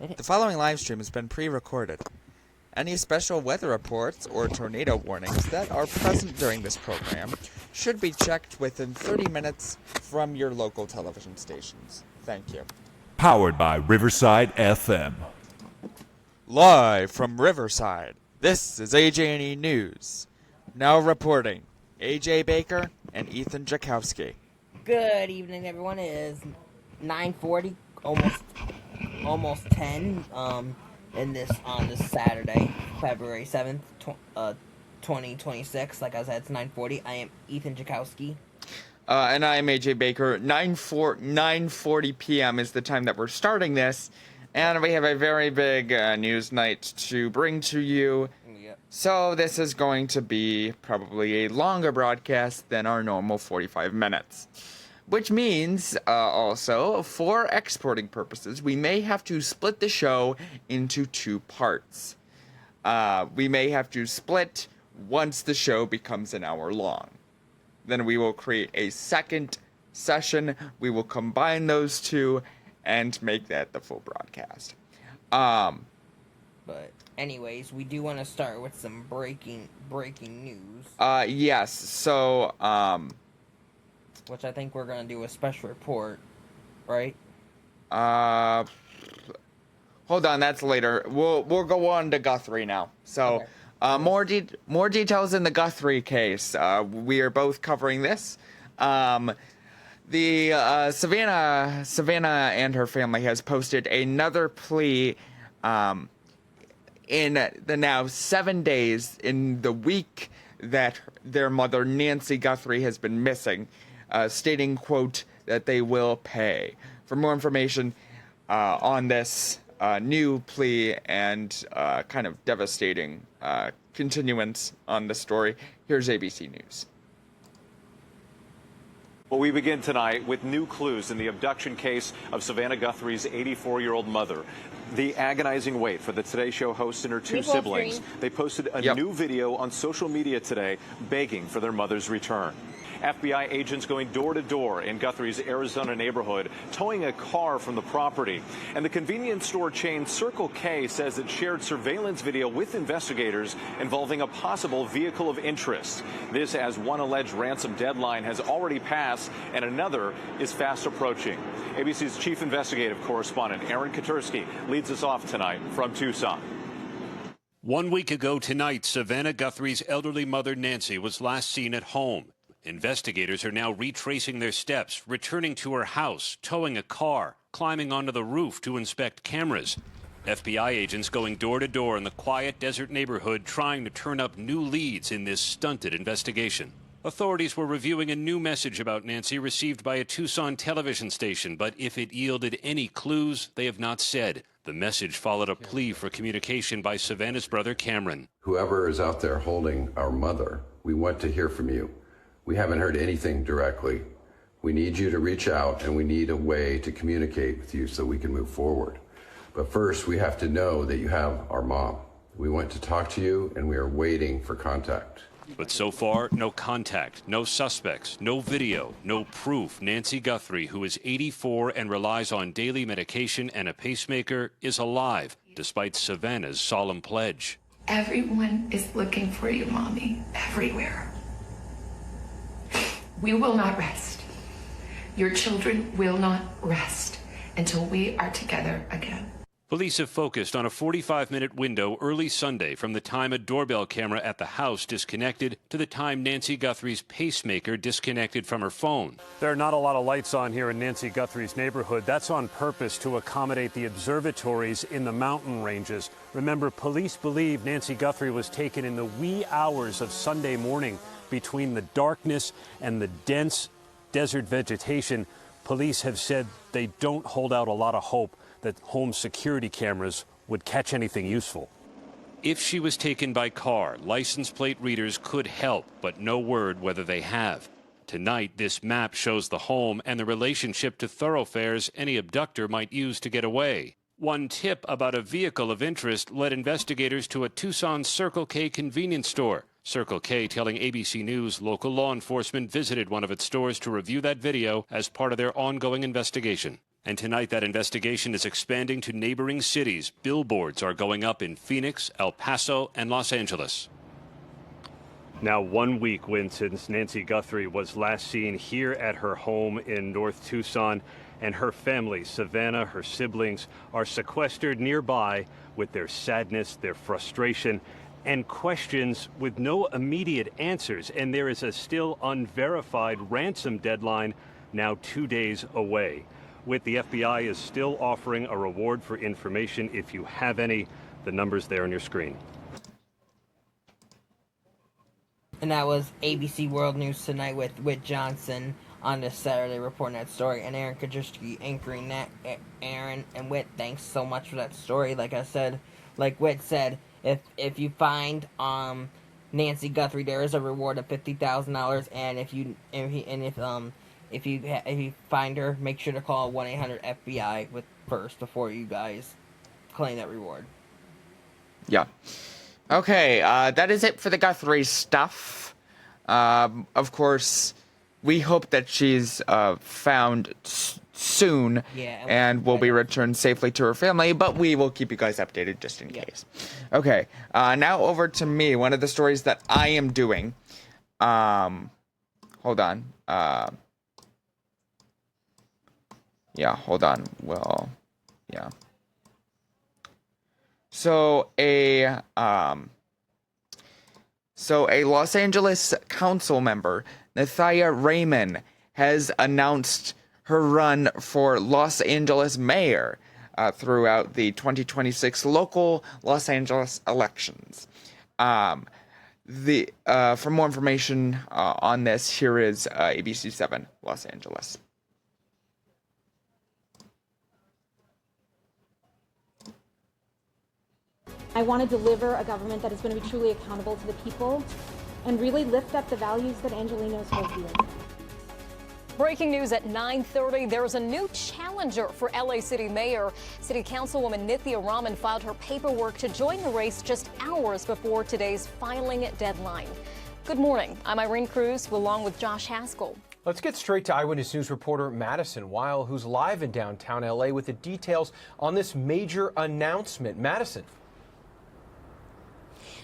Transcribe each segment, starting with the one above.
The following live stream has been pre-recorded. Any special weather reports or tornado warnings that are present during this program should be checked within 30 minutes from your local television stations. Thank you. Powered by Riverside FM. Live from Riverside, this is AJ&E News. Now reporting, AJ Baker and Ethan Jakowski. Good evening, everyone. It is 9:40, almost 10. On this Saturday, February 7th, 2026. Like I said, it's 9:40. I am Ethan Jakowski. And I am AJ Baker. 9:40 p.m. is the time that we're starting this, and we have a very big news night to bring to you. Yep. So this is going to be probably a longer broadcast than our normal 45 minutes. Which means, also, for exporting purposes, we may have to split the show into two parts. We may have to split once the show becomes an hour long. Then we will create a second session. We will combine those two and make that the full broadcast. But anyways, we do want to start with some breaking news. Yes. So, which I think we're gonna do a special report, right? Hold on, that's later. We'll go on to Guthrie now. So, Okay. more details in the Guthrie case. We are both covering this. Savannah and her family has posted another plea in the now 7 days in the week that their mother Nancy Guthrie has been missing, stating, quote, that they will pay. For more information on this new plea and kind of devastating continuance on the story, here's ABC News. Well, we begin tonight with new clues in the abduction case of Savannah Guthrie's 84-year-old mother. The agonizing wait for the Today Show host and her two siblings. They posted a new video on social media today begging for their mother's return. FBI agents going door to door in Guthrie's Arizona neighborhood, towing a car from the property. And the convenience store chain Circle K says it shared surveillance video with investigators involving a possible vehicle of interest. This as one alleged ransom deadline has already passed and another is fast approaching. ABC's chief investigative correspondent Aaron Katursky leads us off tonight from Tucson. 1 week ago tonight, Savannah Guthrie's elderly mother Nancy was last seen at home. Investigators are now retracing their steps, returning to her house, towing a car, climbing onto the roof to inspect cameras. FBI agents going door to door in the quiet desert neighborhood trying to turn up new leads in this stunted investigation. Authorities were reviewing a new message about Nancy received by a Tucson television station, but if it yielded any clues, they have not said. The message followed a plea for communication by Savannah's brother Cameron. Whoever is out there holding our mother, we want to hear from you. We haven't heard anything directly. We need you to reach out, and we need a way to communicate with you so we can move forward. But first, we have to know that you have our mom. We want to talk to you, and we are waiting for contact. But so far, no contact, no suspects, no video, no proof Nancy Guthrie, who is 84 and relies on daily medication and a pacemaker, is alive, despite Savannah's solemn pledge. Everyone is looking for you, Mommy, everywhere. We will not rest. Your children will not rest until we are together again. Police have focused on a 45-minute window early Sunday from the time a doorbell camera at the house disconnected to the time Nancy Guthrie's pacemaker disconnected from her phone. There are not a lot of lights on here in Nancy Guthrie's neighborhood. That's on purpose to accommodate the observatories in the mountain ranges. Remember, police believe Nancy Guthrie was taken in the wee hours of Sunday morning. Between the darkness and the dense desert vegetation, police have said they don't hold out a lot of hope that home security cameras would catch anything useful. If she was taken by car, license plate readers could help, but no word whether they have. Tonight, this map shows the home and the relationship to thoroughfares any abductor might use to get away. One tip about a vehicle of interest led investigators to a Tucson Circle K convenience store. Circle K telling ABC News local law enforcement visited one of its stores to review that video as part of their ongoing investigation. And tonight, that investigation is expanding to neighboring cities. Billboards are going up in Phoenix, El Paso, and Los Angeles. Now 1 week since Nancy Guthrie was last seen here at her home in North Tucson, and her family, Savannah, her siblings, are sequestered nearby with their sadness, their frustration, and questions with no immediate answers. And there is a still unverified ransom deadline now 2 days away. The FBI is still offering a reward for information if you have any. The number's there on your screen. And that was ABC World News Tonight with Whit Johnson on this Saturday reporting that story, and Aaron Kajewski anchoring that. Aaron and Whit, thanks so much for that story. Like I said, like Whit said, if you find Nancy Guthrie, there is a reward of $50,000, and if you find her, make sure to call 1-800-FBI first before you guys claim that reward. Yeah. Okay, that is it for the Guthrie stuff. Of course, we hope that she's found soon and will be returned safely to her family, but we will keep you guys updated just in case. Okay, now over to me. One of the stories that I am doing. Hold on. Yeah, hold on. Well, yeah. So a Los Angeles council member, Nathia Raymond, has announced her run for Los Angeles mayor throughout the 2026 local Los Angeles elections. For more information on this, here is ABC7 Los Angeles. I want to deliver a government that is going to be truly accountable to the people and really lift up the values that Angelenos hold dear. Breaking news at 9:30. There's a new challenger for LA City Mayor. City Councilwoman Nithya Raman filed her paperwork to join the race just hours before today's filing deadline. Good morning. I'm Irene Cruz, along with Josh Haskell. Let's get straight to Eyewitness News reporter Madison Weil, who's live in downtown LA with the details on this major announcement. Madison.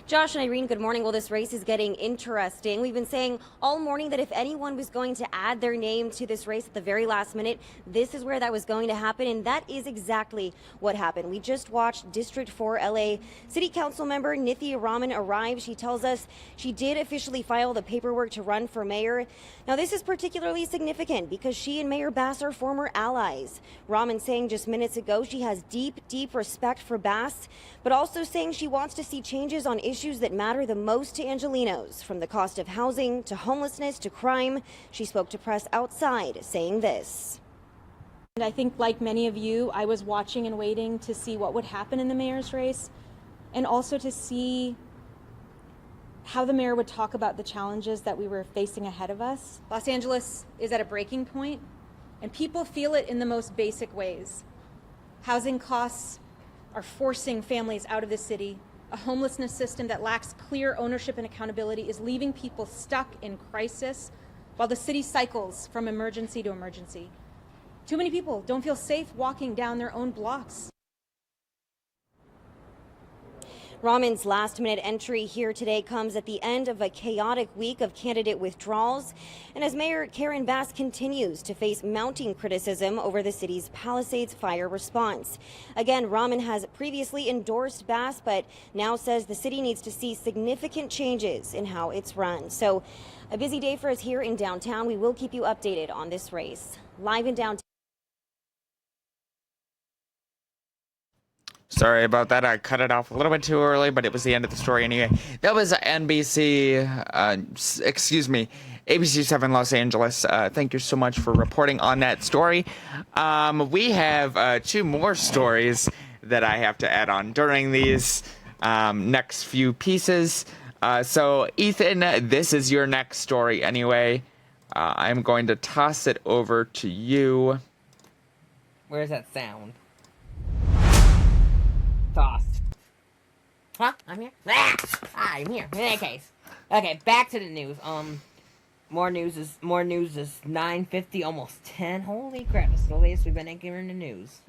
Josh and Irene, good morning. Well, this race is getting interesting. We've been saying all morning that if anyone was going to add their name to this race at the very last minute, this is where that was going to happen, and that is exactly what happened. We just watched District 4 LA City Council member Nithya Raman arrive. She tells us she did officially file the paperwork to run for mayor. Now, this is particularly significant because she and Mayor Bass are former allies. Raman saying just minutes ago she has deep, deep respect for Bass, but also saying she wants to see changes on issues that matter the most to Angelenos, from the cost of housing to homelessness to crime. She spoke to press outside saying this. And I think, like many of you, I was watching and waiting to see what would happen in the mayor's race, and also to see how the mayor would talk about the challenges that we were facing ahead of us. Los Angeles is at a breaking point, and people feel it in the most basic ways. Housing costs are forcing families out of the city. A homelessness system that lacks clear ownership and accountability is leaving people stuck in crisis while the city cycles from emergency to emergency. Too many people don't feel safe walking down their own blocks. Raman's last-minute entry here today comes at the end of a chaotic week of candidate withdrawals, and as Mayor Karen Bass continues to face mounting criticism over the city's Palisades fire response. Again, Raman has previously endorsed Bass, but now says the city needs to see significant changes in how it's run. So, a busy day for us here in downtown. We will keep you updated on this race. Live in downtown. Sorry about that. I cut it off a little bit too early, but it was the end of the story anyway. That was ABC7 Los Angeles. Thank you so much for reporting on that story. We have 2 more stories that I have to add on during these next few pieces. So, Ethan, this is your next story anyway. I'm going to toss it over to you. Where's that sound? Tossed. Huh? I'm here? I'm here. In any case. Okay, back to the news. More news is 9:50, almost 10. Holy crap! This is the latest we've been anchoring the news.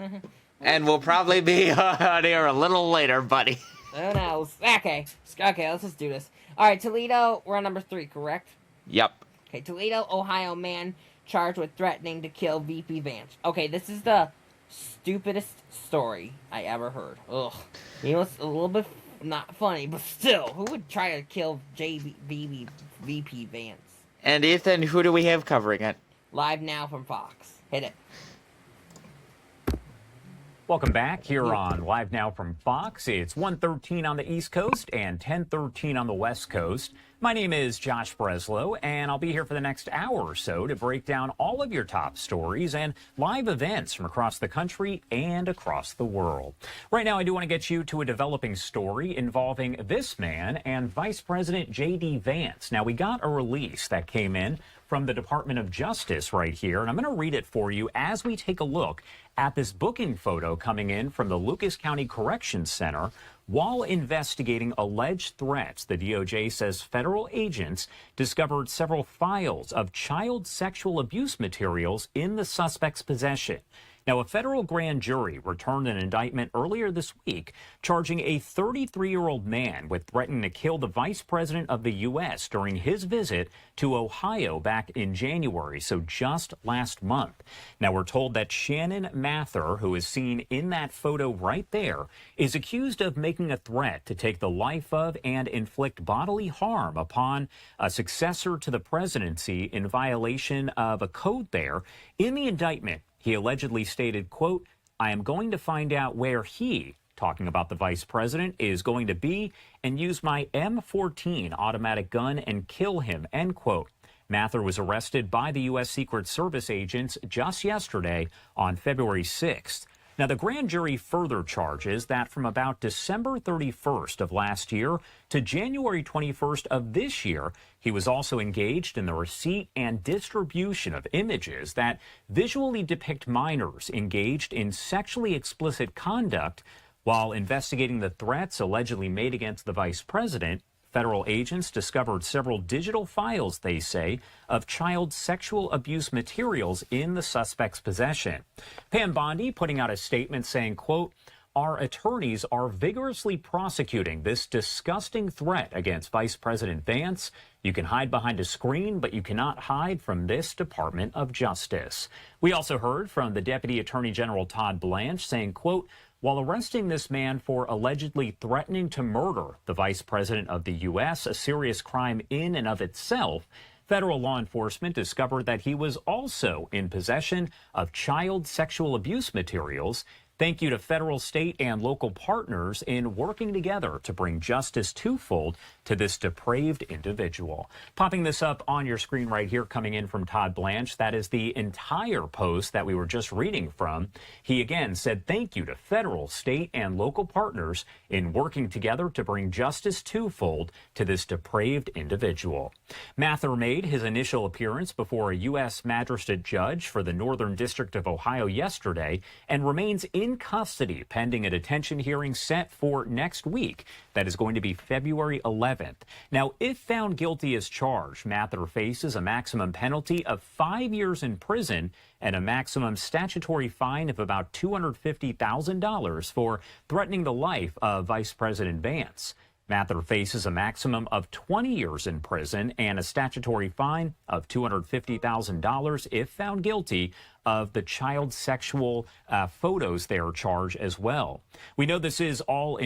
And we'll probably be on here a little later, buddy. Who knows? Okay, let's just do this. All right, Toledo, we're on number 3, correct? Yep. Okay, Toledo, Ohio man charged with threatening to kill VP Vance. Okay, this is the stupidest story I ever heard. Ugh. You know, it's a little bit not funny, but still, who would try to kill VP Vance? And Ethan, who do we have covering it? Live now from Fox. Hit it. Welcome back here on Live Now from Fox. It's 1:13 on the East Coast and 10:13 on the West Coast. My name is Josh Breslow, and I'll be here for the next hour or so to break down all of your top stories and live events from across the country and across the world. Right now, I do want to get you to a developing story involving this man and Vice President J.D. Vance. Now, we got a release that came in from the Department of Justice right here, and I'm going to read it for you as we take a look at this booking photo coming in from the Lucas County Corrections Center while investigating alleged threats. The DOJ says federal agents discovered several files of child sexual abuse materials in the suspect's possession. Now, a federal grand jury returned an indictment earlier this week charging a 33-year-old man with threatening to kill the vice president of the U.S. during his visit to Ohio back in January, so just last month. Now, we're told that Shannon Mather, who is seen in that photo right there, is accused of making a threat to take the life of and inflict bodily harm upon a successor to the presidency in violation of a code there. In the indictment, he allegedly stated, quote, "I am going to find out where he," talking about the vice president, "is going to be and use my M14 automatic gun and kill him," end quote. Mather was arrested by the U.S. Secret Service agents just yesterday on February 6th. Now, the grand jury further charges that from about December 31st of last year to January 21st of this year, he was also engaged in the receipt and distribution of images that visually depict minors engaged in sexually explicit conduct. While investigating the threats allegedly made against the vice president, federal agents discovered several digital files, they say, of child sexual abuse materials in the suspect's possession. Pam Bondi putting out a statement saying, quote, "Our attorneys are vigorously prosecuting this disgusting threat against Vice President Vance. You can hide behind a screen, but you cannot hide from this Department of Justice." We also heard from the Deputy Attorney General Todd Blanche saying, quote, "While arresting this man for allegedly threatening to murder the vice president of the U.S., a serious crime in and of itself, federal law enforcement discovered that he was also in possession of child sexual abuse materials. Thank you to federal, state, and local partners in working together to bring justice twofold to this depraved individual." Popping this up on your screen right here, coming in from Todd Blanche, that is the entire post that we were just reading from. He again said thank you to federal, state, and local partners in working together to bring justice twofold to this depraved individual. Mather made his initial appearance before a U.S. magistrate judge for the Northern District of Ohio yesterday and remains in custody pending a detention hearing set for next week. That is going to be February 11th. Now, if found guilty as charged, Mather faces a maximum penalty of 5 years in prison and a maximum statutory fine of about $250,000 for threatening the life of Vice President Vance. Mather faces a maximum of 20 years in prison and a statutory fine of $250,000 if found guilty of the child sexual photos they are charged as well. We know this is all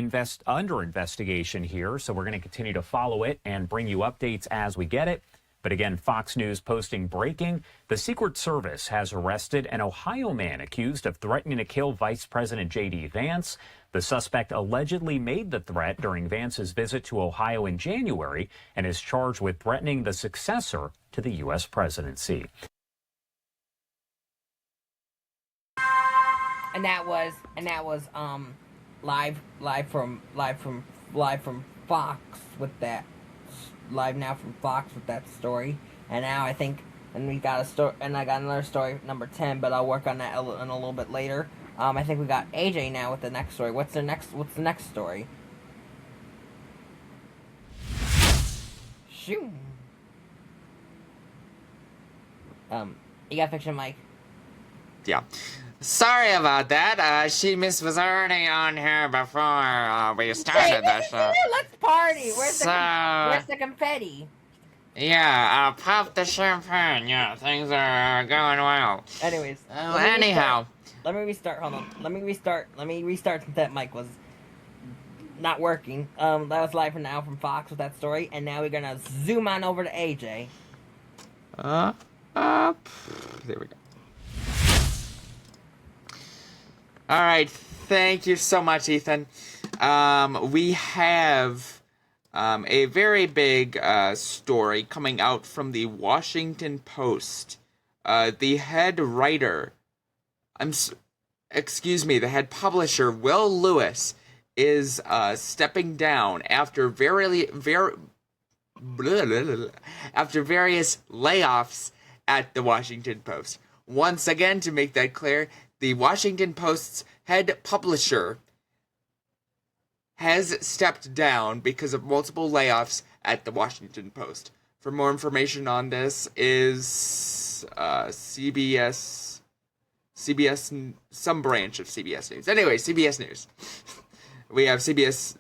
under investigation here, so we're going to continue to follow it and bring you updates as we get it. But again, Fox News posting breaking. The Secret Service has arrested an Ohio man accused of threatening to kill Vice President J.D. Vance. The suspect allegedly made the threat during Vance's visit to Ohio in January and is charged with threatening the successor to the U.S. presidency. And that was live from Fox with that. Live now from Fox with that story. And now I think, and we got a story, and I got another story, number 10, but I'll work on that in a little bit later. I think we got AJ now with the next story. What's the next story? Shoot. You gotta fix your mic. Yeah. Sorry about that. She was already on here before we started the show. Let's party. Where's the confetti? Yeah, pop the champagne. Yeah, things are going well. Anyways. Anyhow. Let me restart. Hold on. Let me restart since that mic was not working. That was live from now from Fox with that story. And now we're gonna zoom on over to AJ. There we go. All right, thank you so much, Ethan. We have a very big story coming out from the Washington Post. The head writer, the head publisher, Will Lewis, is stepping down after various layoffs at the Washington Post. Once again, to make that clear, the Washington Post's head publisher has stepped down because of multiple layoffs at the Washington Post. For more information on this is CBS, some branch of CBS News. Anyway, CBS News. We have CBS,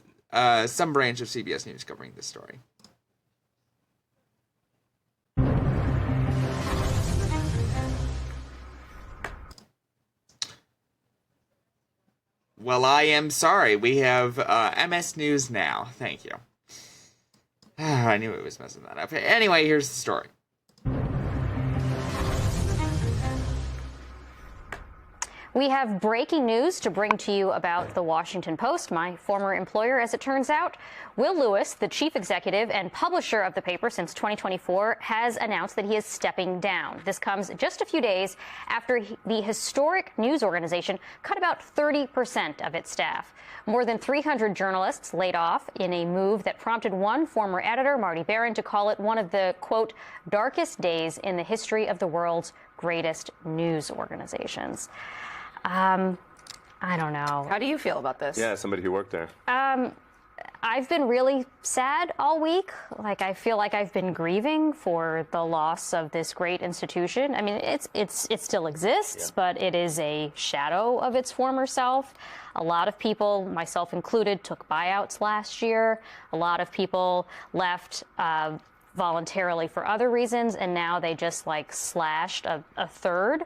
some branch of CBS News covering this story. Well, I am sorry. We have MS News now. Thank you. I knew it was messing that up. Anyway, here's the story. We have breaking news to bring to you about the Washington Post, my former employer, as it turns out. Will Lewis, the chief executive and publisher of the paper since 2024, has announced that he is stepping down. This comes just a few days after the historic news organization cut about 30% of its staff. More than 300 journalists laid off in a move that prompted one former editor, Marty Barron, to call it one of the, quote, darkest days in the history of the world's greatest news organizations. I don't know. How do you feel about this? Yeah, somebody who worked there. I've been really sad all week. Like, I feel like I've been grieving for the loss of this great institution. I mean, it still exists, but it is a shadow of its former self. A lot of people, myself included, took buyouts last year. A lot of people left voluntarily for other reasons, and now they just slashed a third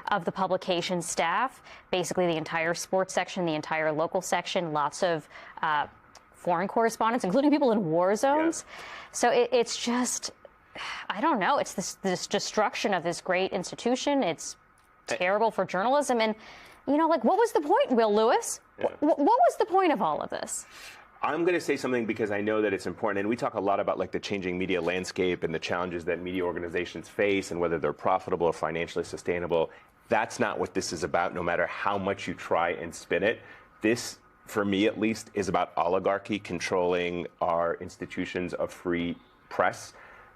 of the publication staff, basically the entire sports section, the entire local section, lots of foreign correspondents, including people in war zones. So it's just, I don't know, it's this destruction of this great institution. It's terrible for journalism. And, what was the point, Will Lewis? What was the point of all of this? I'm going to say something because I know that it's important, and we talk a lot about the changing media landscape and the challenges that media organizations face and whether they're profitable or financially sustainable. That's not what this is about, no matter how much you try and spin it. This, for me at least, is about oligarchy controlling our institutions of free press.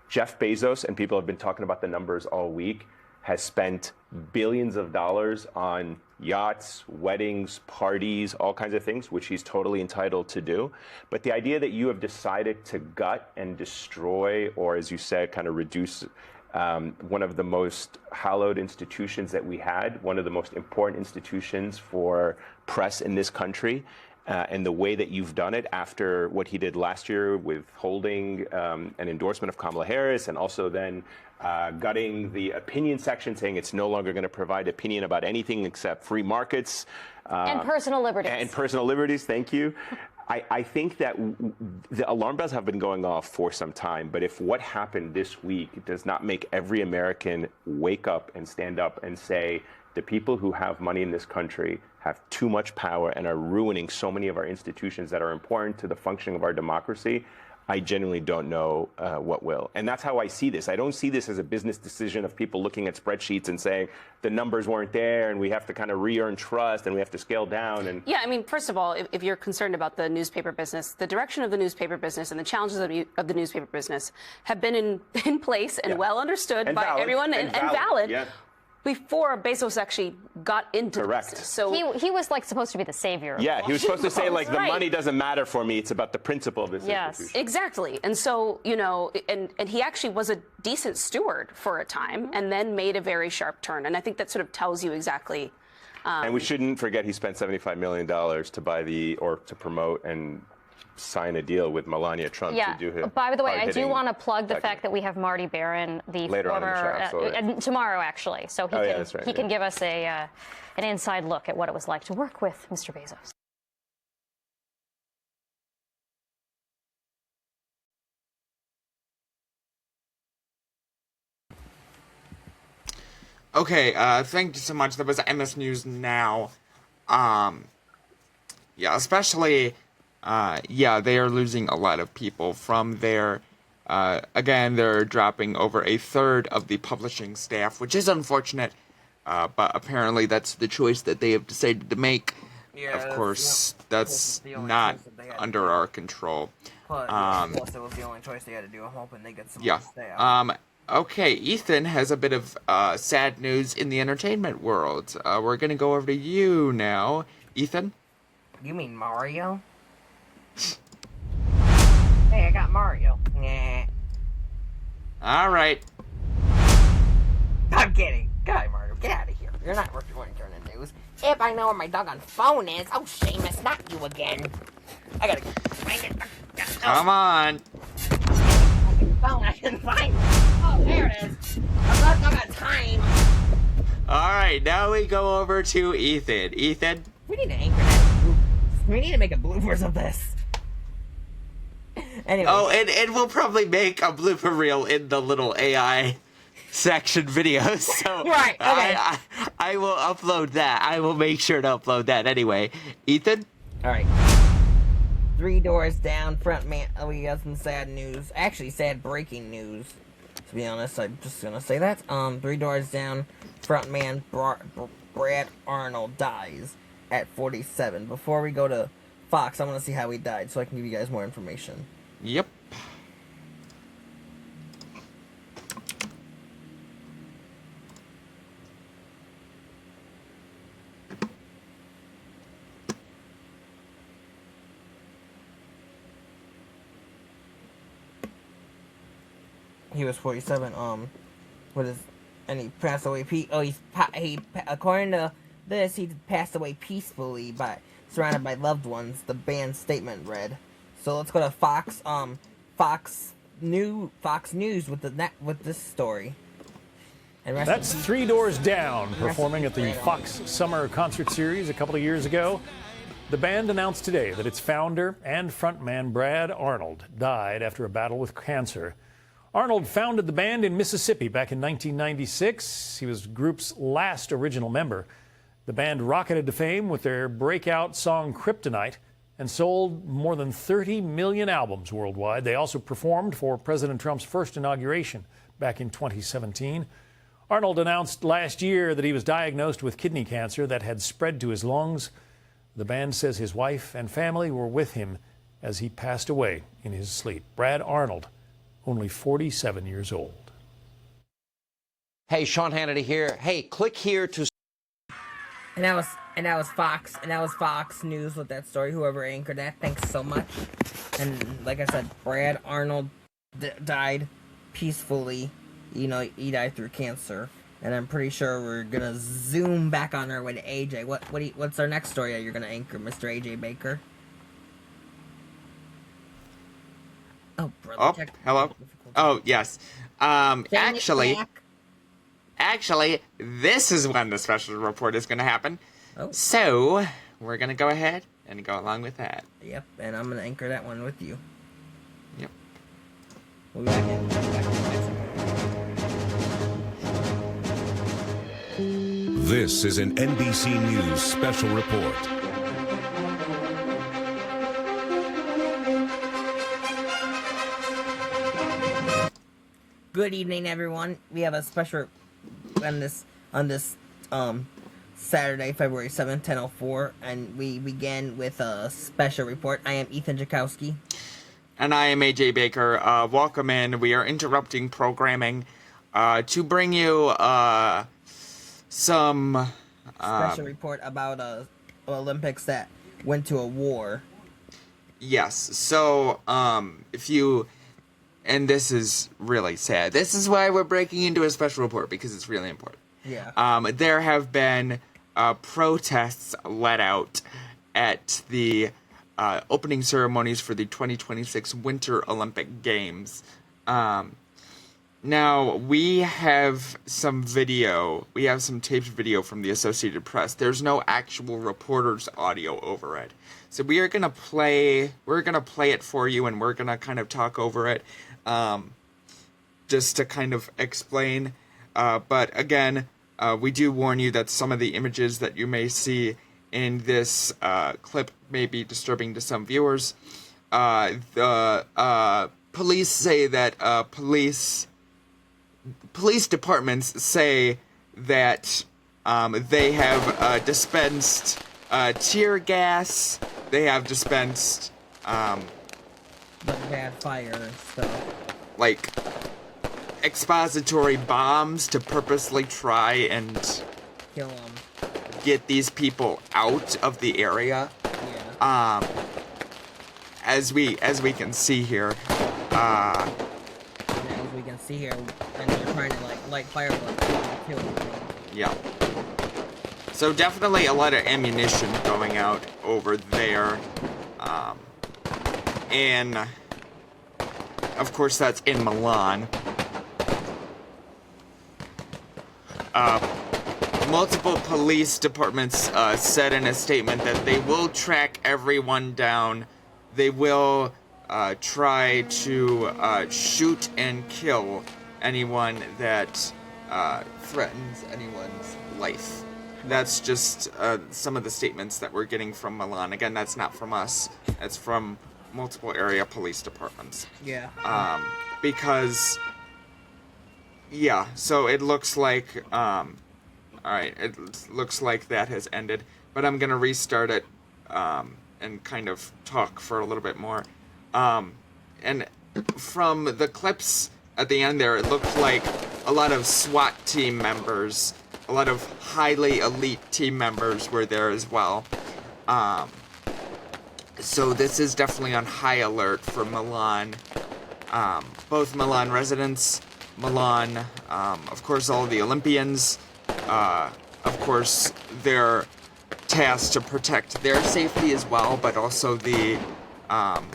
Jeff Bezos, and people have been talking about the numbers all week, has spent billions of dollars on yachts, weddings, parties, all kinds of things, which he's totally entitled to do. But the idea that you have decided to gut and destroy, or as you said, kind of reduce one of the most hallowed institutions that we had, one of the most important institutions for press in this country, and the way that you've done it after what he did last year with holding an endorsement of Kamala Harris, and also then gutting the opinion section, saying it's no longer going to provide opinion about anything except free markets. And personal liberties. And personal liberties, thank you. I think that the alarm bells have been going off for some time, but if what happened this week does not make every American wake up and stand up and say, the people who have money in this country have too much power and are ruining so many of our institutions that are important to the functioning of our democracy, I genuinely don't know what will. And that's how I see this. I don't see this as a business decision of people looking at spreadsheets and saying the numbers weren't there and we have to kind of re-earn trust and we have to scale down. And yeah, I mean, first of all, if you're concerned about the newspaper business, the direction of the newspaper business and the challenges of the newspaper business have been in place and well understood by everyone and valid. before Bezos actually got into the business. So he was like supposed to be the savior. Yeah, he was supposed to say, like, the Right. money doesn't matter for me. It's about the principle of this institution. Exactly. And so, and he actually was a decent steward for a time and then made a very sharp turn. And I think that sort of tells you exactly. And we shouldn't forget he spent $75 million to buy to promote and sign a deal with Melania Trump to do his. By the way, I do want to plug the fact that we have Marty Barron, the Later on in the show, former, tomorrow actually. So he can give us an inside look at what it was like to work with Mr. Bezos. Okay, thank you so much. That was MS News Now. Yeah, especially, they are losing a lot of people from their, again, they're dropping over a third of the publishing staff, which is unfortunate, but apparently that's the choice that they have decided to make. Yeah, of course, that's not under our control. Plus, it was the only choice they had to do. I'm hoping they get some Yeah. staff. Okay, Ethan has a bit of sad news in the entertainment world. We're going to go over to you now. Ethan? You mean Mario? Hey, I got Mario. Nah. All right. I'm kidding. God, Mario, get out of here. You're not reporting the news. If I know where my doggone phone is. Oh, Seamus, not you again. I gotta go find it. Come on. Phone, I can find it. Oh, there it is. I've got time. All right, now we go over to Ethan. Ethan? We need to anchor that. We need to make a bloopers of this. Anyway. Oh, and we'll probably make a blooper reel in the little AI section videos. So right, okay. I will upload that. I will make sure to upload that anyway. Ethan? All right. 3 doors down, front man. Oh, we got some sad news. Actually, sad breaking news. To be honest, I'm just gonna say that. 3 doors down, front man Brad Arnold dies at 47. Before we go to Fox, I want to see how he died, so I can give you guys more information. Yep. He was 47. And he passed away. According to this, he passed away peacefully, surrounded by loved ones. The band's statement read. So let's go to Fox. Fox News with this story. And That's 3 Doors Down, performing at the Fox Summer Concert Series a couple of years ago. The band announced today that its founder and frontman Brad Arnold died after a battle with cancer. Arnold founded the band in Mississippi back in 1996. He was the group's last original member. The band rocketed to fame with their breakout song Kryptonite and sold more than 30 million albums worldwide. They also performed for President Trump's first inauguration back in 2017. Arnold announced last year that he was diagnosed with kidney cancer that had spread to his lungs. The band says his wife and family were with him as he passed away in his sleep. Brad Arnold, only 47 years old. Hey, Sean Hannity here. Hey, click here to. And that was Fox News with that story. Whoever anchored that, thanks so much. And like I said, Brad Arnold died peacefully. You know, he died through cancer. And I'm pretty sure we're gonna zoom back on our way to AJ. What's our next story that you're gonna anchor, Mr. AJ Baker? Oh, brother. Oh, hello. Oh, yes. Actually, this is when the special report is going to happen. Oh. So, we're going to go ahead and go along with that. Yep, and I'm going to anchor that one with you. Yep. We'll be back in. This is an NBC News special report. Good evening, everyone. We have a special on this Saturday, February 7th, 10:04, and we begin with a special report. I am Ethan Jakowski. And I am AJ Baker. Welcome in. We are interrupting programming to bring you some special report about Olympics that went to a war. Yes. So, if you, and this is really sad. This is why we're breaking into a special report, because it's really important. Yeah. There have been protests let out at the opening ceremonies for the 2026 Winter Olympic Games. Now, we have some video, we have some taped video from the Associated Press. There's no actual reporter's audio over it. So we are going to play it for you, and we're going to kind of talk over it, just to kind of explain. But again, we do warn you that some of the images that you may see in this clip may be disturbing to some viewers. The police say that police departments say that they have dispensed tear gas. They have dispensed But they had fire and stuff. like expository bombs to purposely try and Kill them. get these people out of the area. Yeah. As we can see here, As we can see here, and they're trying to like light fireworks and kill them. yeah. So definitely a lot of ammunition going out over there, and of course that's in Milan. Multiple police departments said in a statement that they will track everyone down. They will try to shoot and kill anyone that threatens anyone's life. That's just some of the statements that we're getting from Milan. Again, that's not from us. That's from multiple area police departments. Yeah. Because, yeah, so it looks like, alright, it looks like that has ended. But I'm going to restart it and kind of talk for a little bit more. And from the clips at the end there, it looked like a lot of SWAT team members, a lot of highly elite team members were there as well. So this is definitely on high alert for Milan. Both Milan residents, Milan, of course all the Olympians, of course they're tasked to protect their safety as well, but also the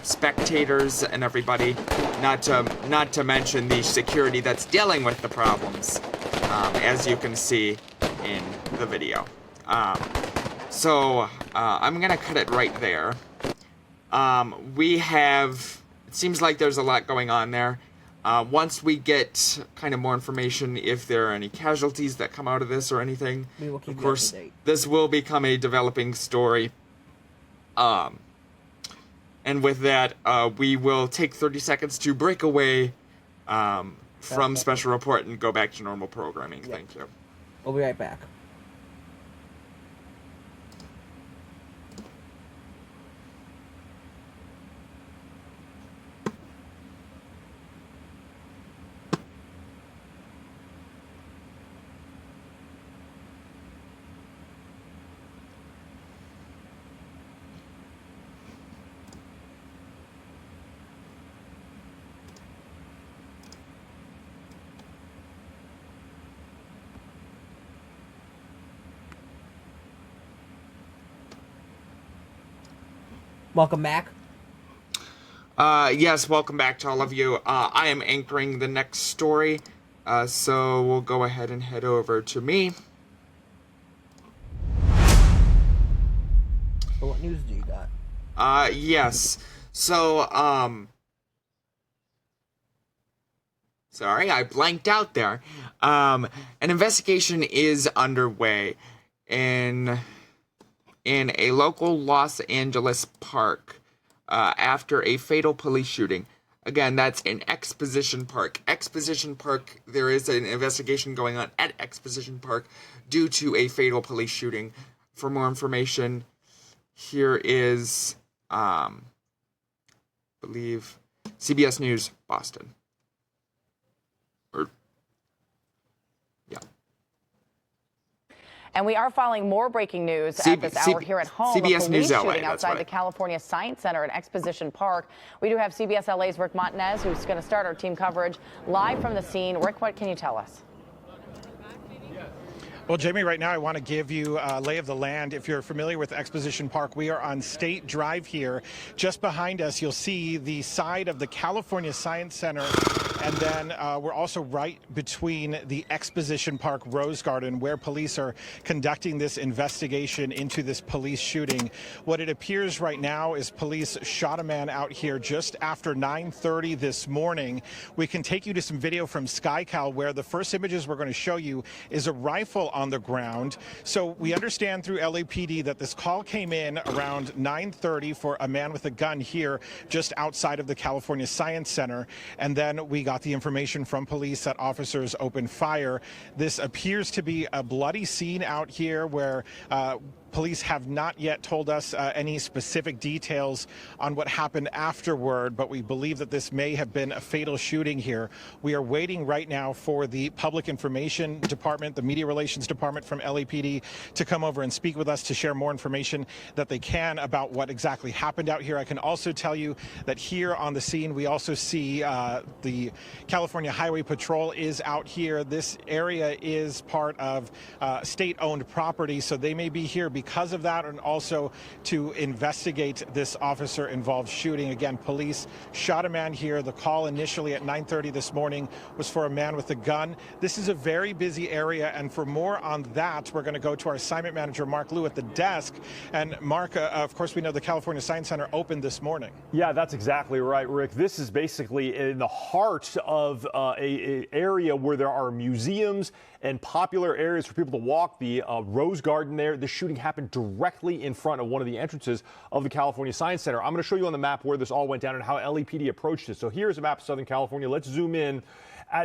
spectators and everybody, not to mention the security that's dealing with the problems, as you can see in the video. So I'm gonna cut it right there. We have, it seems like there's a lot going on there. Once we get kind of more information, if there are any casualties that come out of this or anything, We will keep of you course, up to date. this will become a developing story. And with that, we will take 30 seconds to break away from Special Report and go back to normal programming. Yep. Thank you. We'll be right back. Welcome back. Yes, welcome back to all of you. I am anchoring the next story, so we'll go ahead and head over to me. So what news do you got? Yes. So, sorry, I blanked out there. An investigation is underway in a local Los Angeles park after a fatal police shooting. Again, that's in Exposition Park. Exposition Park, there is an investigation going on at Exposition Park due to a fatal police shooting. For more information, here is, believe, CBS News, Boston. And we are following more breaking news at this hour here at home. CBS A police News LA, shooting outside right. the California Science Center at Exposition Park. We do have CBS LA's Rick Montanez, who's going to start our team coverage live from the scene. Rick, what can you tell us? Well, Jamie, right now I want to give you a lay of the land. If you're familiar with Exposition Park, we are on State Drive here. Just behind us, you'll see the side of the California Science Center. And then we're also right between the Exposition Park Rose Garden, where police are conducting this investigation into this police shooting. What it appears right now is police shot a man out here just after 9:30 this morning. We can take you to some video from SkyCal, where the first images we're going to show you is a rifle on the ground. So we understand through LAPD that this call came in around 9:30 for a man with a gun here just outside of the California Science Center. And then we got the information from police that officers opened fire. This appears to be a bloody scene out here where police have not yet told us any specific details on what happened afterward, but we believe that this may have been a fatal shooting here. We are waiting right now for the Public Information Department, the Media Relations Department from LAPD to come over and speak with us to share more information that they can about what exactly happened out here. I can also tell you that here on the scene, we also see the California Highway Patrol is out here. This area is part of state-owned property, so they may be here because of that, and also to investigate this officer-involved shooting. Again, police shot a man here. The call initially at 9:30 this morning was for a man with a gun. This is a very busy area, and for more on that, we're going to go to our assignment manager, Mark Liu, at the desk. And Mark, of course, we know the California Science Center opened this morning. Yeah, that's exactly right, Rick. This is basically in the heart of a area where there are museums and popular areas for people to walk. The Rose Garden there, the shooting happened directly in front of one of the entrances of the California Science Center. I'm going to show you on the map where this all went down and how LAPD approached it. So here's a map of Southern California. Let's zoom in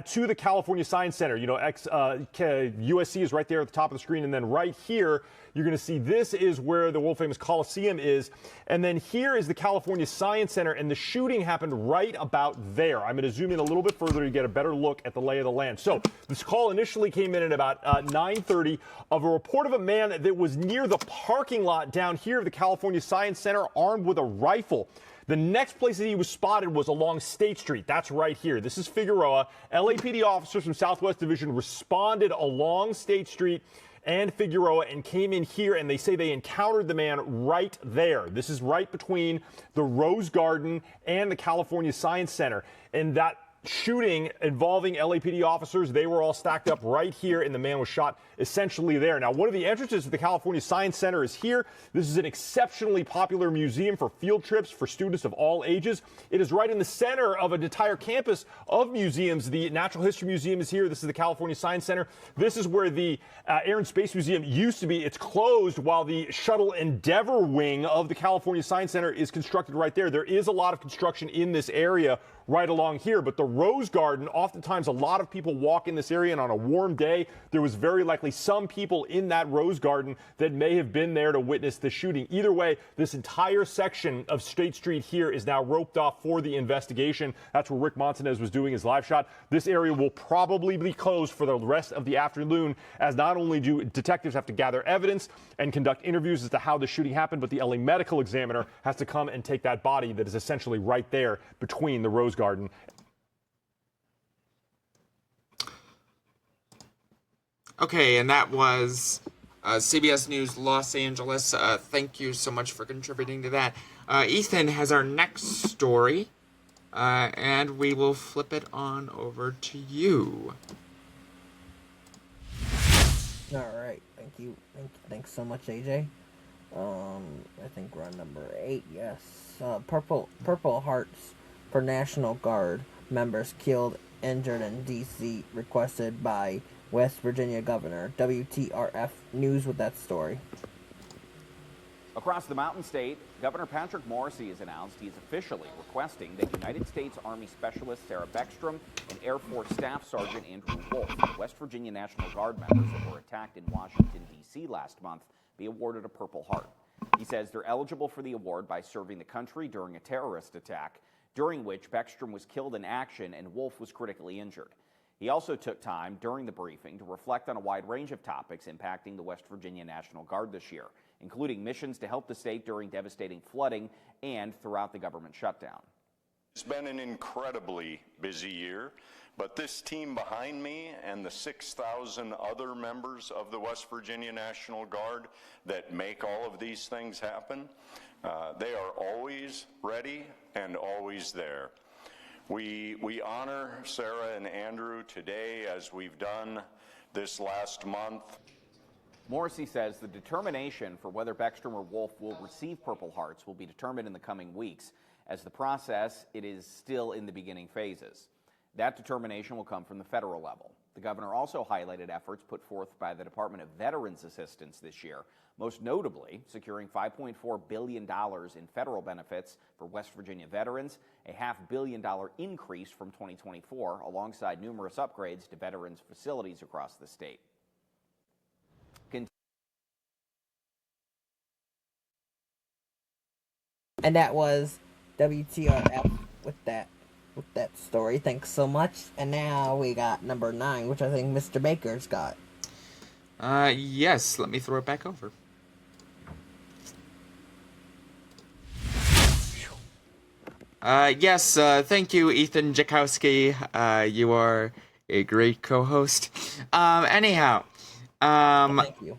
to the California Science Center. You know, USC is right there at the top of the screen. And then right here, you're going to see this is where the world-famous Coliseum is. And then here is the California Science Center, and the shooting happened right about there. I'm going to zoom in a little bit further to get a better look at the lay of the land. So this call initially came in at about 9:30 of a report of a man that was near the parking lot down here of the California Science Center, armed with a rifle. The next place that he was spotted was along State Street. That's right here. This is Figueroa. LAPD officers from Southwest Division responded along State Street and Figueroa and came in here, and they say they encountered the man right there. This is right between the Rose Garden and the California Science Center. And that shooting involving LAPD officers, they were all stacked up right here, and the man was shot essentially there. Now, one of the entrances to the California Science Center is here. This is an exceptionally popular museum for field trips for students of all ages. It is right in the center of an entire campus of museums. The Natural History Museum is here. This is the California Science Center. This is where the Air and Space Museum used to be. It's closed while the Shuttle Endeavour wing of the California Science Center is constructed right there. There is a lot of construction in this area right along here, but the Rose Garden, oftentimes a lot of people walk in this area, and on a warm day, there was very likely some people in that Rose Garden that may have been there to witness the shooting. Either way, this entire section of State Street here is now roped off for the investigation. That's where Rick Montanez was doing his live shot. This area will probably be closed for the rest of the afternoon, as not only do detectives have to gather evidence and conduct interviews as to how the shooting happened, but the LA medical examiner has to come and take that body that is essentially right there between the Rose Garden. Okay, and that was CBS News Los Angeles. Thank you so much for contributing to that. Ethan has our next story, and we will flip it on over to you. All right, thank you. Thanks so much, AJ. I think we're on number 8. Yes, Purple Hearts for National Guard members killed, injured in D.C. requested by West Virginia Governor. WTRF News with that story. Across the Mountain State, Governor Patrick Morrisey has announced he's officially requesting that United States Army Specialist Sarah Beckstrom and Air Force Staff Sergeant Andrew Wolf, West Virginia National Guard members that were attacked in Washington, D.C. last month, be awarded a Purple Heart. He says they're eligible for the award by serving the country during a terrorist attack, during which Beckstrom was killed in action and Wolf was critically injured. He also took time during the briefing to reflect on a wide range of topics impacting the West Virginia National Guard this year, including missions to help the state during devastating flooding and throughout the government shutdown. It's been an incredibly busy year, but this team behind me and the 6,000 other members of the West Virginia National Guard that make all of these things happen, they are always ready and always there. We honor Sarah and Andrew today as we've done this last month. Morrissey says the determination for whether Beckstrom or Wolf will receive Purple Hearts will be determined in the coming weeks. As the process, it is still in the beginning phases. That determination will come from the federal level. The governor also highlighted efforts put forth by the Department of Veterans Assistance this year, most notably securing $5.4 billion in federal benefits for West Virginia veterans, a $500 million increase from 2024, alongside numerous upgrades to veterans facilities across the state. And that was WTRF with that story. Thanks so much. And now we got number 9, which I think Mr. Baker's got. Yes, let me throw it back over. Yes, thank you, Ethan Jakowski. You are a great co-host. Anyhow, Thank you.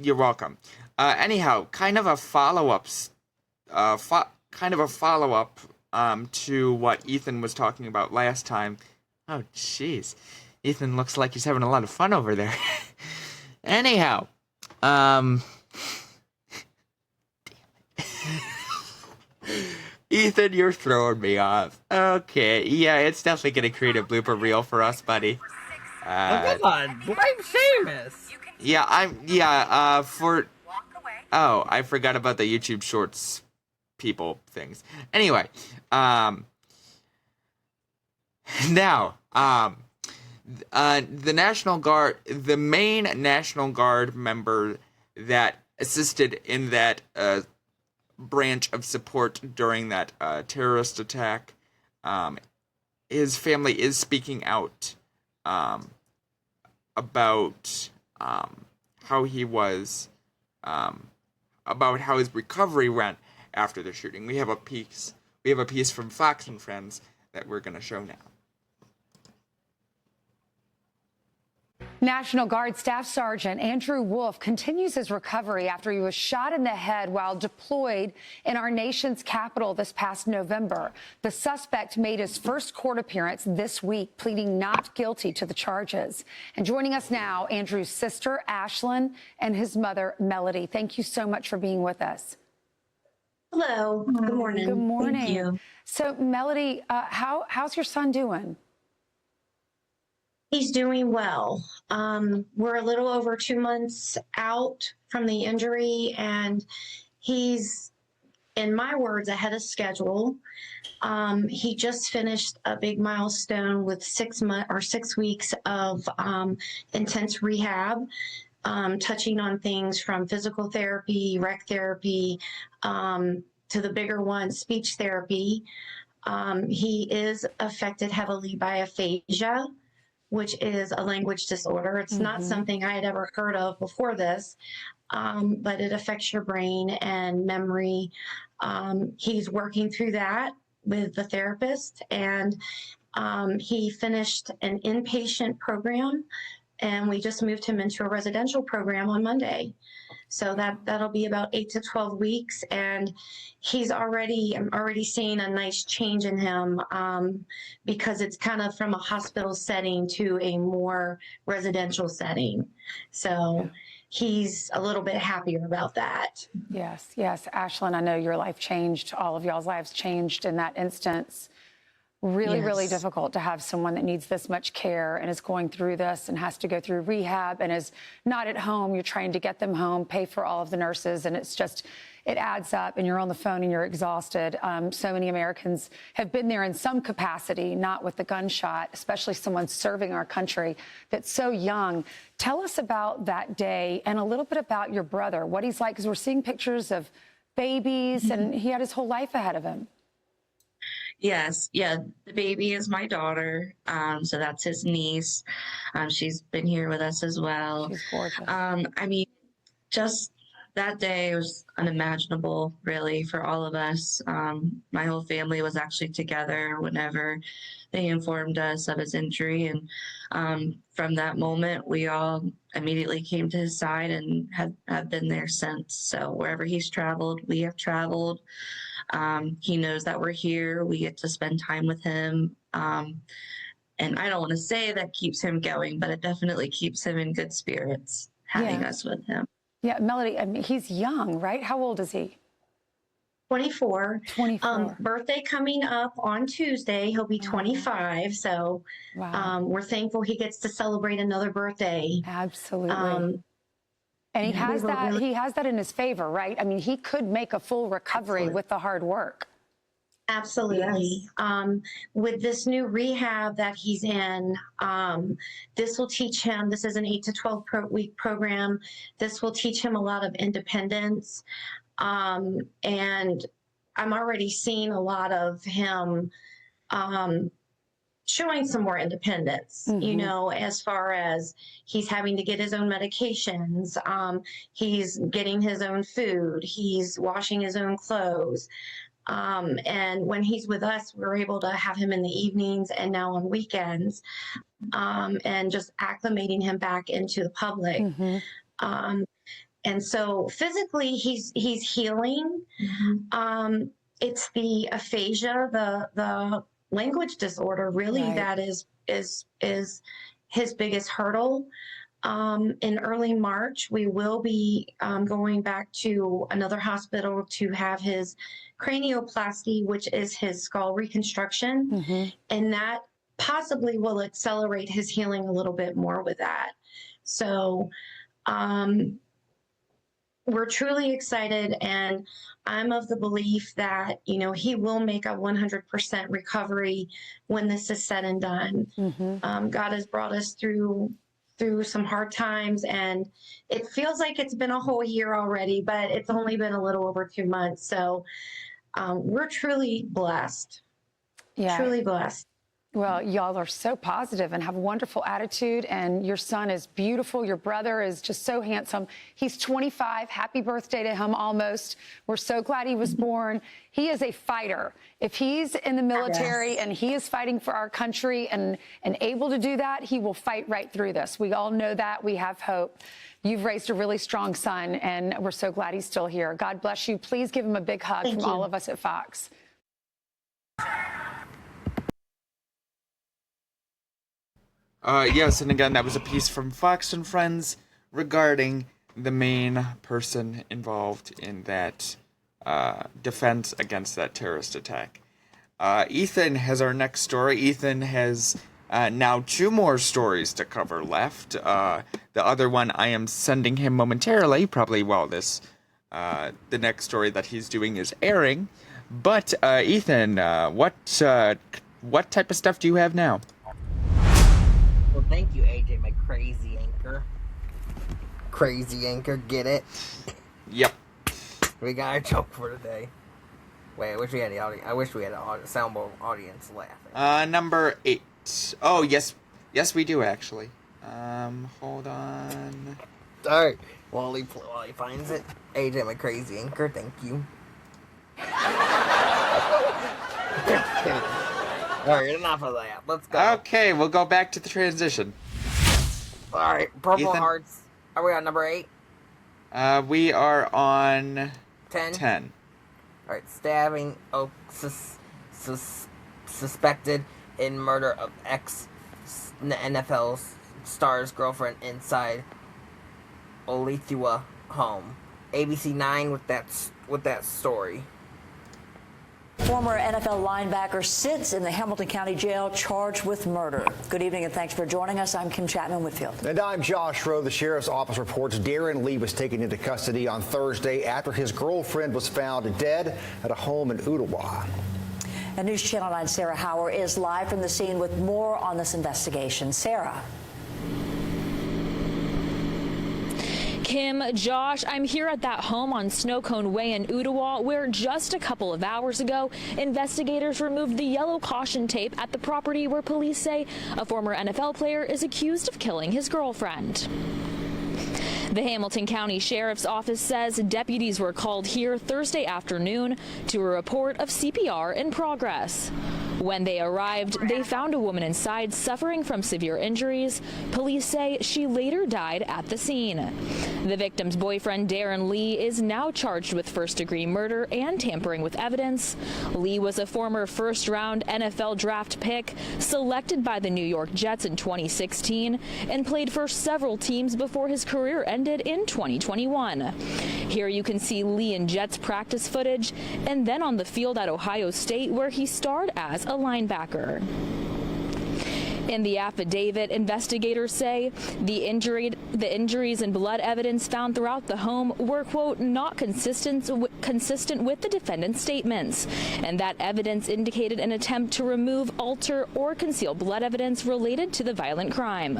You're welcome. Anyhow, kind of a follow-up to what Ethan was talking about last time. Oh, jeez. Ethan looks like he's having a lot of fun over there. Anyhow, Ethan, you're throwing me off. Okay, yeah, it's definitely gonna create a blooper reel for us, buddy. Oh, come on, blame Seamus. Yeah, Oh, I forgot about the YouTube Shorts people things. Anyway, now, the National Guard, the main National Guard member that assisted in that branch of support during that terrorist attack, his family is speaking out about how he was, about how his recovery went after the shooting. We have a piece from Fox and Friends that we're going to show now. National Guard Staff Sergeant Andrew Wolf continues his recovery after he was shot in the head while deployed in our nation's capital this past November. The suspect made his first court appearance this week, pleading not guilty to the charges. And joining us now, Andrew's sister, Ashlyn, and his mother, Melody. Thank you so much for being with us. Hello. Good morning. Good morning. Thank you. So, Melody, how's your son doing? He's doing well. We're a little over 2 months out from the injury, and he's, in my words, ahead of schedule. He just finished a big milestone with 6 weeks of intense rehab, touching on things from physical therapy, rec therapy, to the bigger one, speech therapy. He is affected heavily by aphasia, which is a language disorder. It's not something I had ever heard of before this, but it affects your brain and memory. He's working through that with the therapist, and he finished an inpatient program, and we just moved him into a residential program on Monday. So that'll be about 8 to 12 weeks, and I'm already seeing a nice change in him, because it's kind of from a hospital setting to a more residential setting. So he's a little bit happier about that. Yes, Ashlyn, I know your life changed. All of y'all's lives changed in that instance. Really difficult to have someone that needs this much care and is going through this and has to go through rehab and is not at home. You're trying to get them home, pay for all of the nurses, and it's just, it adds up, and you're on the phone and you're exhausted. So many Americans have been there in some capacity, not with the gunshot, especially someone serving our country that's so young. Tell us about that day and a little bit about your brother, what he's like, because we're seeing pictures of babies and he had his whole life ahead of him. Yes, yeah, the baby is my daughter. So that's his niece. She's been here with us as well. She's gorgeous. I mean, just that day was unimaginable, really, for all of us. My whole family was actually together whenever they informed us of his injury. And from that moment, we all immediately came to his side and have been there since. So wherever he's traveled, we have traveled. He knows that we're here. We get to spend time with him. And I don't want to say that keeps him going, but it definitely keeps him in good spirits, having us with him. Yeah, Melody, I mean, he's young, right? How old is he? 24. 24. Birthday coming up on Tuesday. He'll be 25. So we're thankful he gets to celebrate another birthday. Absolutely. And he has that. He has that in his favor, right? I mean, he could make a full recovery with the hard work. Absolutely. With this new rehab that he's in, this will teach him, this is an 8 to 12 week program. This will teach him a lot of independence. And I'm already seeing a lot of him showing some more independence, you know, as far as he's having to get his own medications, he's getting his own food, he's washing his own clothes. And when he's with us, we're able to have him in the evenings and now on weekends, and just acclimating him back into the public. And so physically he's healing. It's the aphasia, the language disorder, really, that is his biggest hurdle. In early March, we will be going back to another hospital to have his cranioplasty, which is his skull reconstruction, and that possibly will accelerate his healing a little bit more with that. So we're truly excited, and I'm of the belief that, you know, he will make a 100% recovery when this is said and done. God has brought us through some hard times, and it feels like it's been a whole year already, but it's only been a little over 2 months. So we're truly blessed. Yeah. Truly blessed. Well, y'all are so positive and have a wonderful attitude, and your son is beautiful. Your brother is just so handsome. He's 25. Happy birthday to him almost. We're so glad he was born. He is a fighter. If he's in the military and he is fighting for our country and able to do that, he will fight right through this. We all know that. We have hope. You've raised a really strong son, and we're so glad he's still here. God bless you. Please give him a big hug from all of us at Fox. Yes, and again, that was a piece from Fox and Friends regarding the main person involved in that defense against that terrorist attack. Ethan has our next story. Ethan has now 2 more stories to cover left. The other one I am sending him momentarily, probably while this the next story that he's doing is airing. But Ethan, what type of stuff do you have now? Well, thank you, AJ, my crazy anchor. Crazy anchor, get it? Yep. We got our joke for today. Wait, I wish we had the audience. I wish we had a soundboard audience laughing. Number 8. Oh, yes, we do actually. Hold on. All right. While he finds it, AJ, my crazy anchor. Thank you. All right, enough of that. Let's go. Okay, we'll go back to the transition. All right, Purple Ethan? Hearts. Are we on number 8? We are on 10. All right, stabbing suspected in murder of ex-NFL star's girlfriend inside Olithua home. ABC 9 with that story. Former NFL linebacker sits in the Hamilton County Jail charged with murder. Good evening and thanks for joining us. I'm Kim Chapman-Whitfield. And I'm Josh Rowe. The Sheriff's Office reports Darren Lee was taken into custody on Thursday after his girlfriend was found dead at a home in Ottawa. And News Channel 9's Sarah Hauer is live from the scene with more on this investigation. Sarah. Kim, Josh, I'm here at that home on Snowcone Way in Ottawa, where just a couple of hours ago, investigators removed the yellow caution tape at the property where police say a former NFL player is accused of killing his girlfriend. The Hamilton County Sheriff's Office says deputies were called here Thursday afternoon to a report of CPR in progress. When they arrived, they found a woman inside suffering from severe injuries. Police say she later died at the scene. The victim's boyfriend, Darren Lee, is now charged with first-degree murder and tampering with evidence. Lee was a former first-round NFL draft pick selected by the New York Jets in 2016 and played for several teams before his career ended in 2021. Here you can see Lee in Jets practice footage and then on the field at Ohio State where he starred as a linebacker. In the affidavit, investigators say the injuries and blood evidence found throughout the home were, quote, not consistent with the defendant's statements, and that evidence indicated an attempt to remove, alter, or conceal blood evidence related to the violent crime.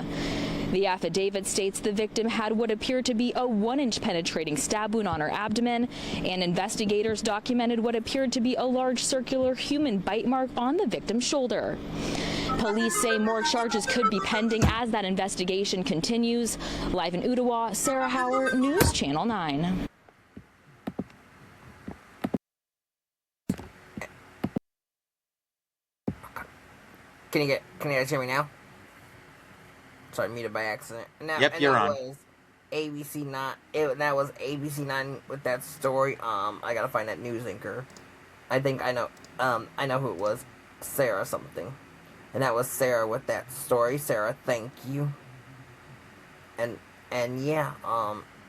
The affidavit states the victim had what appeared to be a 1-inch penetrating stab wound on her abdomen, and investigators documented what appeared to be a large circular human bite mark on the victim's shoulder. Police say more charges could be pending as that investigation continues. Live in Ottawa, Sarah Howard, News Channel 9. Can you guys hear me now? Sorry, muted by accident. Yep, you're on. Was ABC 9. That was ABC 9 with that story. I gotta find that news anchor. I think I know. I know who it was. Sarah something. And that was Sarah with that story. Sarah, thank you. And yeah,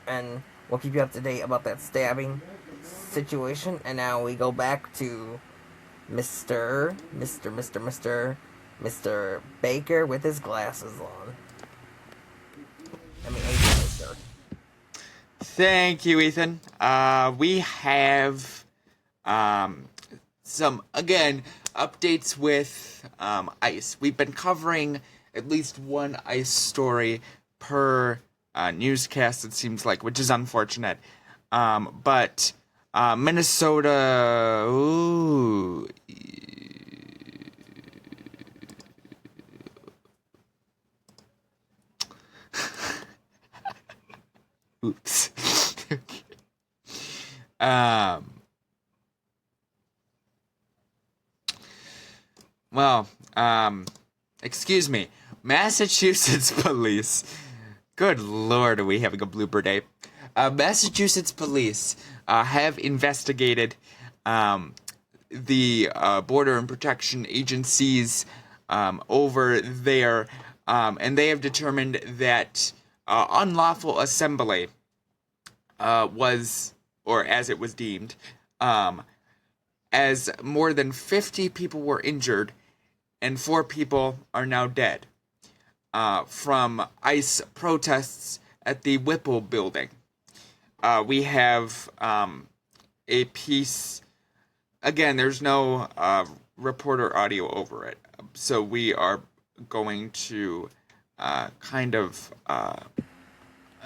and we'll keep you up to date about that stabbing situation. And now we go back to Mr. Baker with his glasses on. Thank you, Ethan. We have some, again, updates with ICE. We've been covering at least one ICE story per newscast, it seems like, which is unfortunate. But Minnesota... Ooh... Oops. Excuse me. Massachusetts police. Good Lord, are we having a blooper day? Massachusetts police have investigated the Border and Protection Agencies over there, and they have determined that unlawful assembly was, or as it was deemed, as more than 50 people were injured and 4 people are now dead from ICE protests at the Whipple building. We have a piece, again, there's no reporter audio over it, so we are going to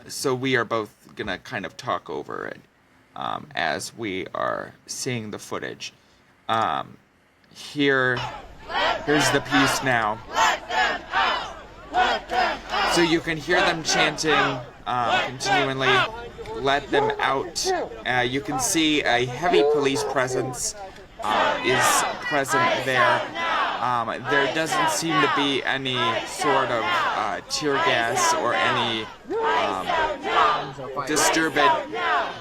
so we are both gonna kind of talk over it as we are seeing the footage. Here's the piece now. So you can hear them chanting continually, "Let them out." You can see a heavy police presence is present there. There doesn't seem to be any sort of tear gas or any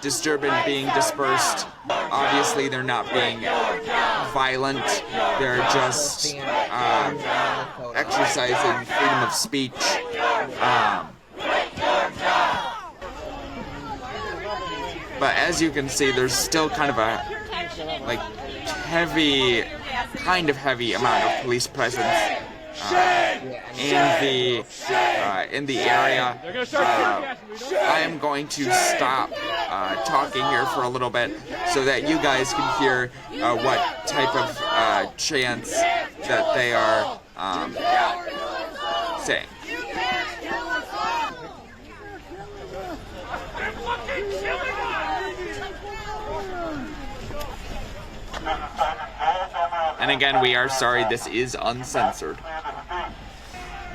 disturbance being dispersed. Obviously, they're not being violent. They're just exercising freedom of speech. But as you can see, there's still kind of a heavy amount of police presence in the area. I am going to stop talking here for a little bit so that you guys can hear what type of chants that they are saying. And again, we are sorry, this is uncensored.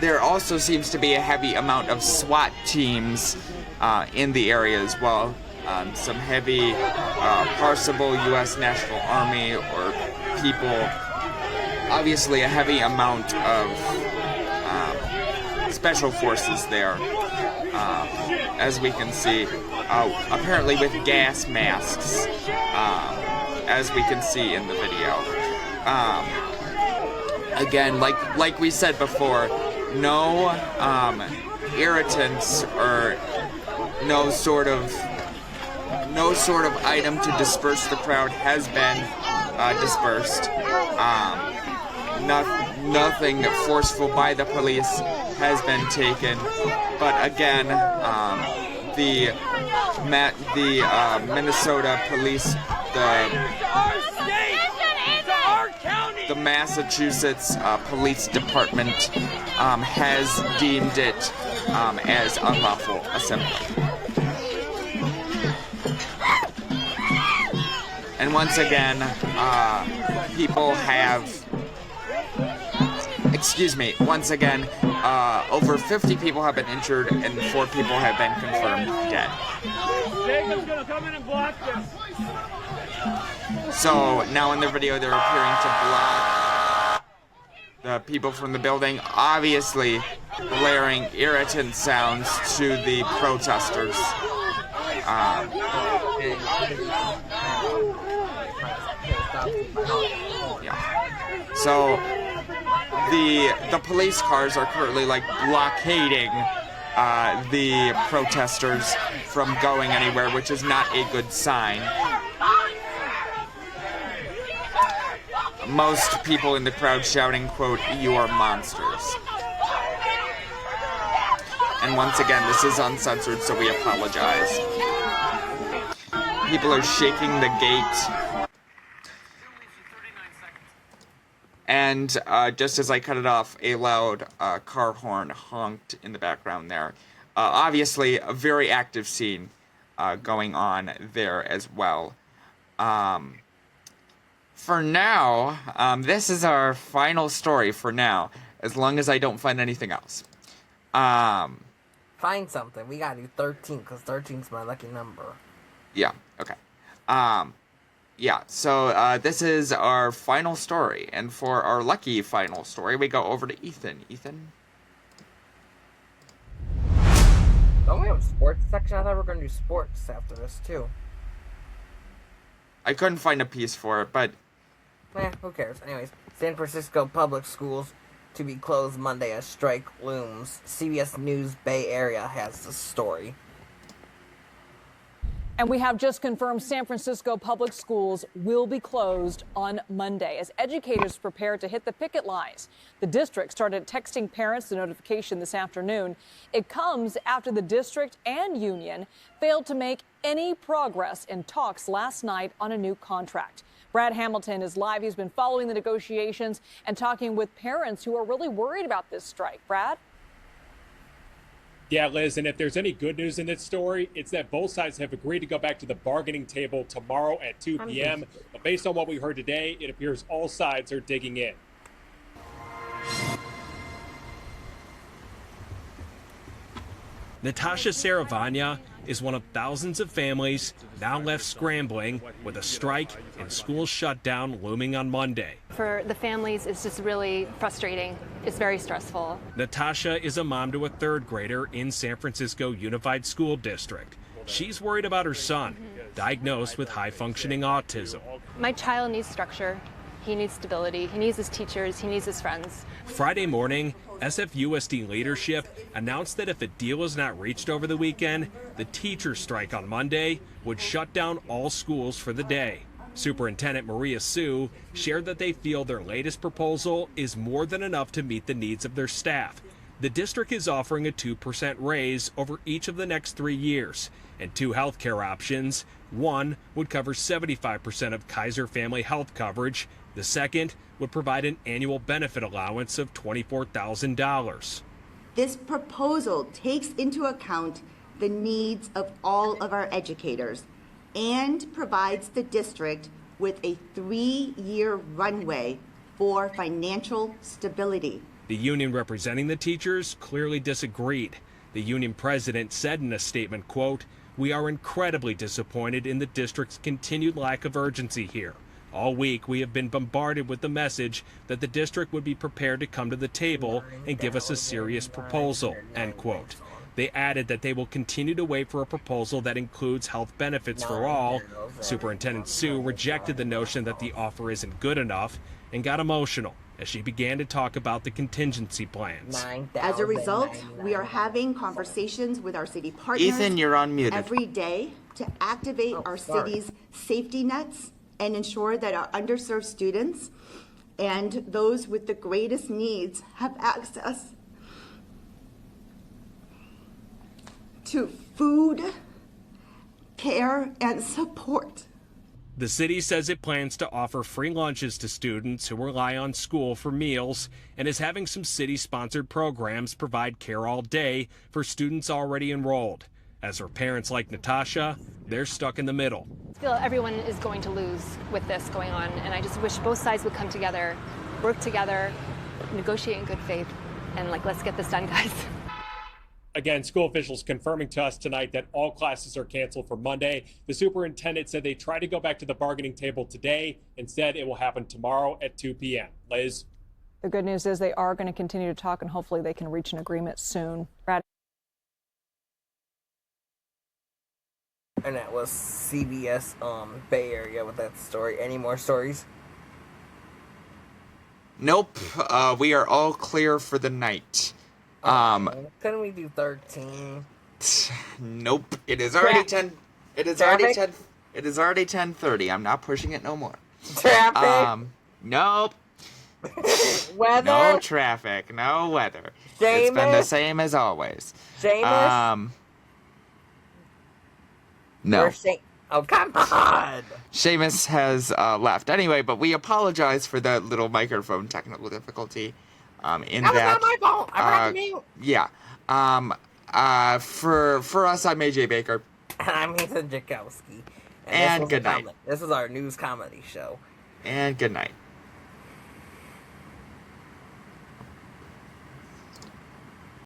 There also seems to be a heavy amount of SWAT teams in the area as well. Some heavy, parsable U.S. National Army or people. Obviously, a heavy amount of special forces there, as we can see. Apparently with gas masks, as we can see in the video. Again, like we said before, no irritants or no sort of item to disperse the crowd has been dispersed. Nothing forceful by the police has been taken, but again, the Minnesota police, the Massachusetts Police Department has deemed it as unlawful assembly. And once again, people have, over 50 people have been injured and 4 people have been confirmed dead. Jacob's gonna come in and block this. So now in the video they're appearing to block the people from the building, obviously blaring irritant sounds to the protesters. So the police cars are currently like blockading the protesters from going anywhere, which is not a good sign. Most people in the crowd shouting, quote, "You are monsters." And once again, this is uncensored, so we apologize. People are shaking the gate. And just as I cut it off, a loud car horn honked in the background there. Obviously, a very active scene going on there as well. For now, this is our final story for now, as long as I don't find anything else. Find something. We gotta do 13, because 13's my lucky number. Yeah, okay. Yeah, so this is our final story, and for our lucky final story, we go over to Ethan. Ethan? Don't we have a sports section? I thought we were gonna do sports after this, too. I couldn't find a piece for it, but... Who cares? Anyways, San Francisco public schools to be closed Monday as strike looms. CBS News Bay Area has the story. And we have just confirmed San Francisco public schools will be closed on Monday as educators prepare to hit the picket lines. The district started texting parents the notification this afternoon. It comes after the district and union failed to make any progress in talks last night on a new contract. Brad Hamilton is live. He's been following the negotiations and talking with parents who are really worried about this strike. Brad? Yeah, Liz, and if there's any good news in this story, it's that both sides have agreed to go back to the bargaining table tomorrow at 2 p.m. But based on what we heard today, it appears all sides are digging in. Natasha Saravanya is one of thousands of families now left scrambling with a strike and school shutdown looming on Monday. For the families, it's just really frustrating. It's very stressful. Natasha is a mom to a third grader in San Francisco Unified School District. She's worried about her son, diagnosed with high-functioning autism. My child needs structure. He needs stability. He needs his teachers. He needs his friends. Friday morning, SFUSD leadership announced that if a deal is not reached over the weekend, the teacher strike on Monday would shut down all schools for the day. Superintendent Maria Sue shared that they feel their latest proposal is more than enough to meet the needs of their staff. The district is offering a 2% raise over each of the next 3 years and 2 health care options. One would cover 75% of Kaiser family health coverage. The second would provide an annual benefit allowance of $24,000. This proposal takes into account the needs of all of our educators and provides the district with a 3-year runway for financial stability. The union representing the teachers clearly disagreed. The union president said in a statement, quote, "We are incredibly disappointed in the district's continued lack of urgency here. All week, we have been bombarded with the message that the district would be prepared to come to the table and give us a serious proposal," end quote. They added that they will continue to wait for a proposal that includes health benefits for all. Superintendent Sue rejected the notion that the offer isn't good enough and got emotional as she began to talk about the contingency plans. As a result, we are having conversations with our city partners Ethan, you're unmuted. every day to activate our city's safety nets and ensure that our underserved students and those with the greatest needs have access to food, care, and support. The city says it plans to offer free lunches to students who rely on school for meals and is having some city-sponsored programs provide care all day for students already enrolled. As for parents like Natasha, they're stuck in the middle. I feel everyone is going to lose with this going on, and I just wish both sides would come together, work together, negotiate in good faith, and let's get this done, guys. Again, school officials confirming to us tonight that all classes are canceled for Monday. The superintendent said they tried to go back to the bargaining table today. Instead, it will happen tomorrow at 2 p.m. Liz? The good news is they are going to continue to talk, and hopefully they can reach an agreement soon. Brad? And that was CBS Bay Area with that story. Any more stories? Nope. We are all clear for the night. Couldn't we do 13? Nope. It is already 10. It is already 10. It is already 10:30. I'm not pushing it no more. Traffic. Nope. Weather. No traffic. No weather. It's been the same as always. Seamus. No. Oh, come on. Seamus has left. Anyway, but we apologize for that little microphone technical difficulty. In that that was not my fault. I forgot to mute. Yeah. For us, I'm AJ Baker. And I'm Ethan Jakowski. And good night. This is our news comedy show. And good night.